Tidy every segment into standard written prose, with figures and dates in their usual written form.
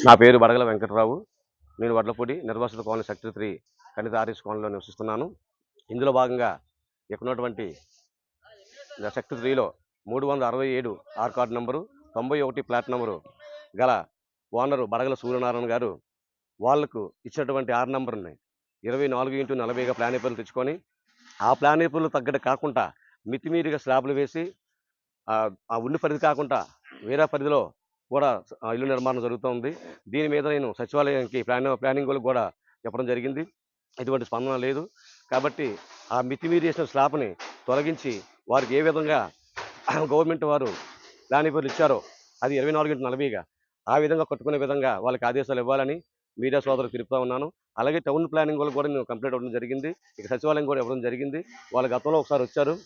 నా పేరు బడగల వెంకటరావు. నేను వడ్లపూడి నిర్వాసిత కాలనీ సెక్టర్ 3 కనిత ఆర్ఎస్ కాలనీలో నివసిస్తున్నాను. ఇందులో భాగంగా ఇక్కడ ఉన్నటువంటి సెక్టర్ 3లో 367 R card number 91 plot number గల ఓనరు బడగల సూర్యనారాయణ గారు వాళ్లకు ఇచ్చినటువంటి ఆర్ నంబర్ని 24x40గా ప్లాన్ ఏపీలు తెచ్చుకొని ఆ ప్లాన్ ఏపీలు తగ్గట్టు కాకుండా మితిమీరిగా స్లాబ్లు వేసి ఆ ఉండి పరిధి కాకుండా వేరే పరిధిలో కూడా ఇల్లు నిర్మాణం జరుగుతుంది. దీని మీద నేను సచివాలయానికి ప్లానింగ్ వాళ్ళకి కూడా చెప్పడం జరిగింది. ఎటువంటి స్పందన లేదు. కాబట్టి ఆ మితిమీరి వేసిన స్లాబ్ని తొలగించి వారికి ఏ విధంగా గవర్నమెంట్ వారు ప్లాన్ పేపర్లు ఇచ్చారో అది 24x40గా ఆ విధంగా కట్టుకునే విధంగా వాళ్ళకి ఆదేశాలు ఇవ్వాలని మీడియా సోదరులకు తెలుపుతా ఉన్నాను. అలాగే టౌన్ ప్లానింగ్ వాళ్ళు కూడా నేను కంప్లైంట్ ఇవ్వడం జరిగింది. ఇక సచివాలయం కూడా ఇవ్వడం జరిగింది. వాళ్ళ గతంలో ఒకసారి వచ్చారు.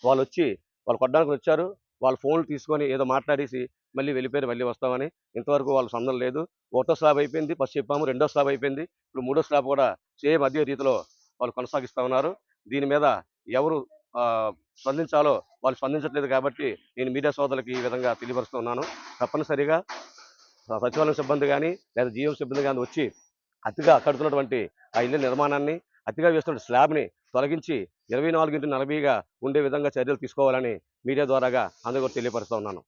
వాళ్ళు కొట్టడానికి వచ్చారు. వాళ్ళ ఫోన్లు తీసుకొని ఏదో మాట్లాడేసి మళ్ళీ వెళ్ళిపోయారు. మళ్ళీ వస్తామని ఇంతవరకు వాళ్ళు సందం లేదు. ఒకటో స్లాబ్ అయిపోయింది, ఫస్ట్ చెప్పాము. రెండో స్లాబ్ అయిపోయింది. ఇప్పుడు మూడో స్లాబ్ కూడా సేమ్ అదే రీతిలో వాళ్ళు కొనసాగిస్తూ ఉన్నారు. దీని మీద ఎవరు స్పందించాలో వాళ్ళు స్పందించట్లేదు. కాబట్టి నేను మీడియా సోదరులకి ఈ విధంగా తెలియపరుస్తూ ఉన్నాను. తప్పనిసరిగా సచివాలయం సిబ్బంది కానీ లేదా జీఎం సిబ్బంది కానీ వచ్చి అతిగా కడుతున్నటువంటి ఆ ఇళ్ళ నిర్మాణాన్ని, అతిగా వేస్తున్న స్లాబ్ని తొలగించి 24x40గా ఉండే విధంగా చర్యలు తీసుకోవాలని మీడియా ద్వారాగా అందరూ తెలియపరుస్తూ ఉన్నాను.